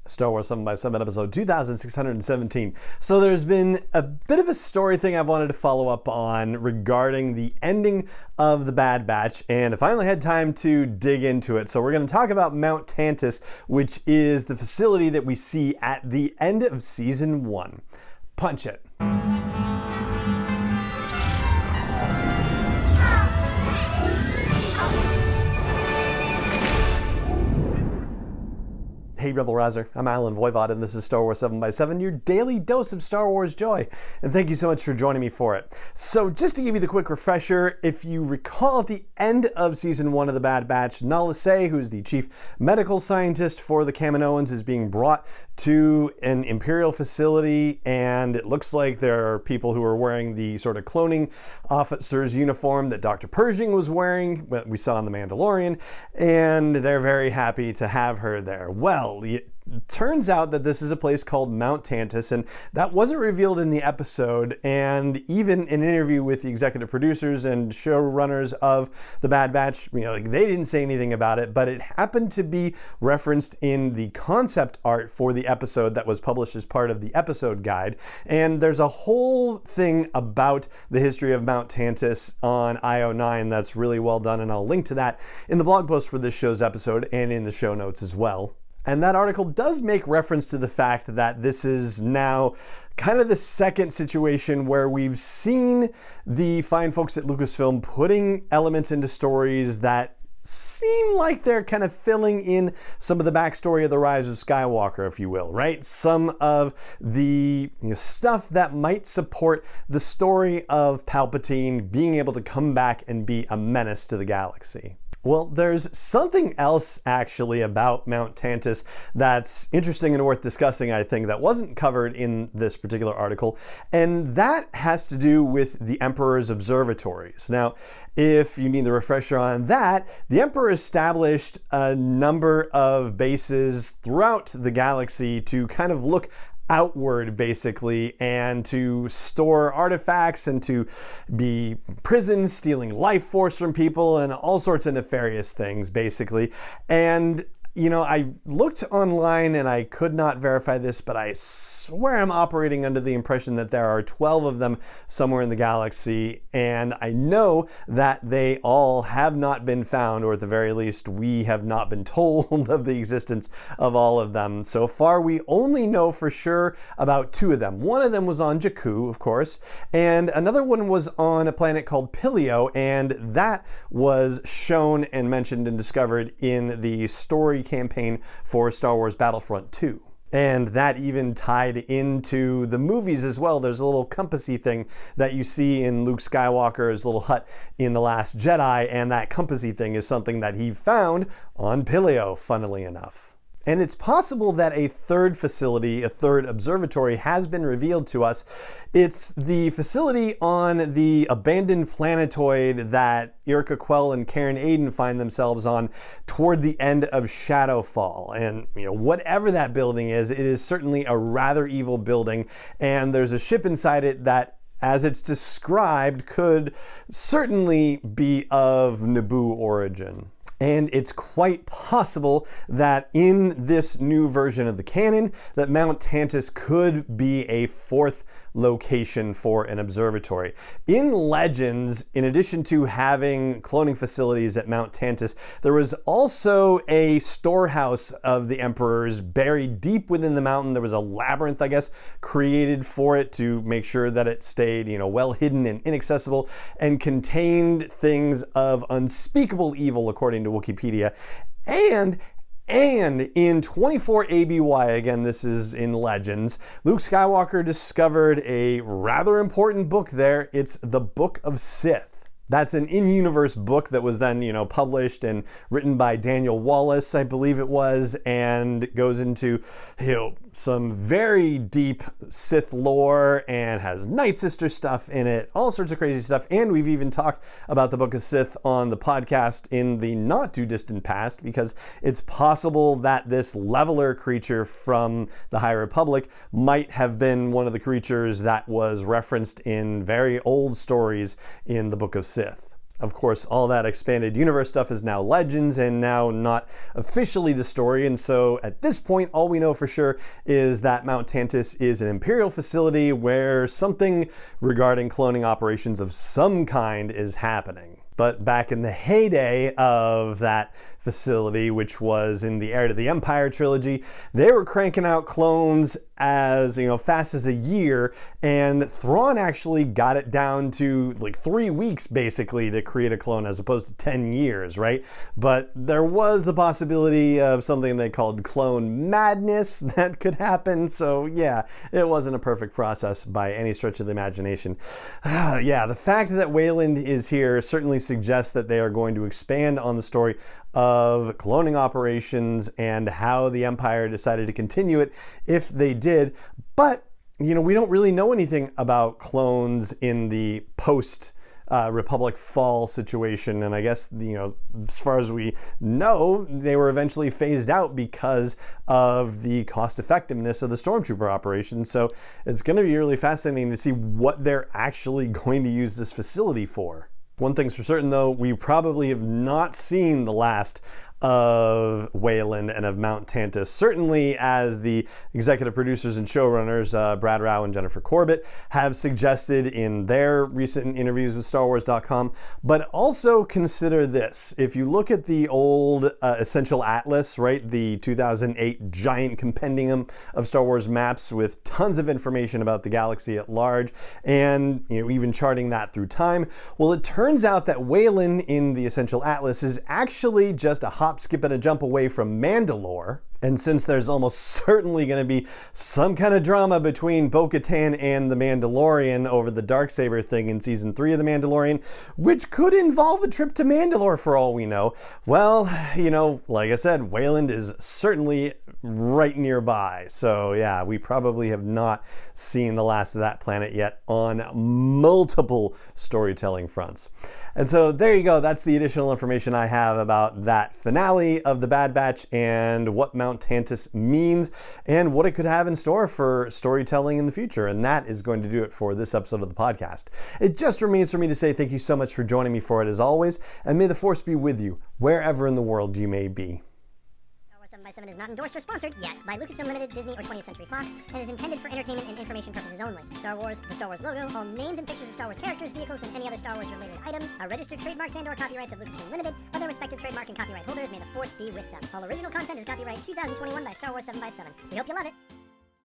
Star Wars 7x7 episode 2617. So there's been a bit of a story thing I've wanted to follow up on regarding the ending of the Bad Batch, and I finally had time to dig into it. So we're going to talk about Mount Tantiss, which is the facility that we see at the end of season 1. Punch it. Hey Rebel Rouser, I'm Alan Voivod and this is Star Wars 7x7, your daily dose of Star Wars joy. And thank you so much for joining me for it. So just to give you the quick refresher, if you recall at the end of season 1 of the Bad Batch, Nala Se, who's the chief medical scientist for the Kaminoans, is being brought to an Imperial facility, and it looks like there are people who are wearing the sort of cloning officer's uniform that Dr. Pershing was wearing, what we saw in The Mandalorian, and they're very happy to have her there. Well, it turns out that this is a place called Mount Tantiss, and that wasn't revealed in the episode, and even in an interview with the executive producers and showrunners of the Bad Batch, they didn't say anything about it, but it happened to be referenced in the concept art for the episode that was published as part of the episode guide. And there's a whole thing about the history of Mount Tantiss on IO9 that's really well done, and I'll link to that in the blog post for this show's episode and in the show notes as well. And that article does make reference to the fact that this is now kind of the second situation where we've seen the fine folks at Lucasfilm putting elements into stories that seem like they're kind of filling in some of the backstory of the Rise of Skywalker, if you will, right? Some of the stuff that might support the story of Palpatine being able to come back and be a menace to the galaxy. Well, there's something else actually about Mount Tantiss that's interesting and worth discussing, I think, that wasn't covered in this particular article, and that has to do with the Emperor's observatories. Now, if you need the refresher on that, the Emperor established a number of bases throughout the galaxy to kind of look outward, basically, and to store artifacts and to be prisons, stealing life force from people and all sorts of nefarious things, basically. And I looked online and I could not verify this, but I swear I'm operating under the impression that there are 12 of them somewhere in the galaxy, and I know that they all have not been found, or at the very least, we have not been told of the existence of all of them. So far, we only know for sure about 2 of them. One of them was on Jakku, of course, and another one was on a planet called Pilio, and that was shown and mentioned and discovered in the story campaign for Star Wars Battlefront II. And that even tied into the movies as well. There's a little compassy thing that you see in Luke Skywalker's little hut in The Last Jedi, and that compassy thing is something that he found on Pilio, funnily enough. And it's possible that a third facility, a third observatory, has been revealed to us. It's the facility on the abandoned planetoid that Irka Quell and Karen Aiden find themselves on toward the end of Shadowfall. And whatever that building is, it is certainly a rather evil building, and there's a ship inside it that, as it's described, could certainly be of Naboo origin. And it's quite possible that in this new version of the canon, that Mount Tantiss could be a 4th location for an observatory. In Legends, in addition to having cloning facilities at Mount Tantiss, there was also a storehouse of the Emperor's buried deep within the mountain. There was a labyrinth, I guess, created for it to make sure that it stayed, well hidden and inaccessible, and contained things of unspeakable evil, according to Wikipedia. And in 24 ABY, again, this is in Legends, Luke Skywalker discovered a rather important book there. It's the Book of Sith. That's an in-universe book that was then, published and written by Daniel Wallace, I believe it was, and goes into, some very deep Sith lore and has Night Sister stuff in it, all sorts of crazy stuff. And we've even talked about the Book of Sith on the podcast in the not too distant past, because it's possible that this leveler creature from the High Republic might have been one of the creatures that was referenced in very old stories in the Book of Sith. Of course, all that expanded universe stuff is now legends and now not officially the story, and so at this point, all we know for sure is that Mount Tantus is an Imperial facility where something regarding cloning operations of some kind is happening. But back in the heyday of that facility, which was in the Heir to the Empire trilogy, they were cranking out clones as, fast as a year, and Thrawn actually got it down to like 3 weeks basically to create a clone as opposed to 10 years, right? But there was the possibility of something they called clone madness that could happen, so yeah, it wasn't a perfect process by any stretch of the imagination. Yeah, the fact that Wayland is here certainly suggests that they are going to expand on the story of cloning operations and how the Empire decided to continue it if they did. But, we don't really know anything about clones in the post Republic fall situation, and I guess, as far as we know, they were eventually phased out because of the cost effectiveness of the Stormtrooper operation. So it's going to be really fascinating to see what they're actually going to use this facility for. One thing's for certain, though, we probably have not seen the last of Wayland and of Mount Tantus, certainly as the executive producers and showrunners Brad Rau and Jennifer Corbett have suggested in their recent interviews with StarWars.com. But also consider this: if you look at the old Essential Atlas, right, the 2008 giant compendium of Star Wars maps with tons of information about the galaxy at large, and even charting that through time, well, it turns out that Wayland in the Essential Atlas is actually just a hop, skip, and a jump away from Mandalore. And since there's almost certainly going to be some kind of drama between Bo-Katan and the Mandalorian over the Darksaber thing in Season 3 of The Mandalorian, which could involve a trip to Mandalore for all we know, well, like I said, Wayland is certainly right nearby. So yeah, we probably have not seen the last of that planet yet on multiple storytelling fronts. And so there you go. That's the additional information I have about that finale of The Bad Batch and what Mount Tantus means and what it could have in store for storytelling in the future. And that is going to do it for this episode of the podcast. It just remains for me to say thank you so much for joining me for it as always, and may the Force be with you wherever in the world you may be. 7x7 is not endorsed or sponsored yet by Lucasfilm Limited, Disney, or 20th Century Fox, and is intended for entertainment and information purposes only. Star Wars, the Star Wars logo, all names and pictures of Star Wars characters, vehicles, and any other Star Wars related items are registered trademarks and/or copyrights of Lucasfilm Limited, or their respective trademark and copyright holders. May the Force be with them. All original content is copyright 2021 by Star Wars 7x7. We hope you love it.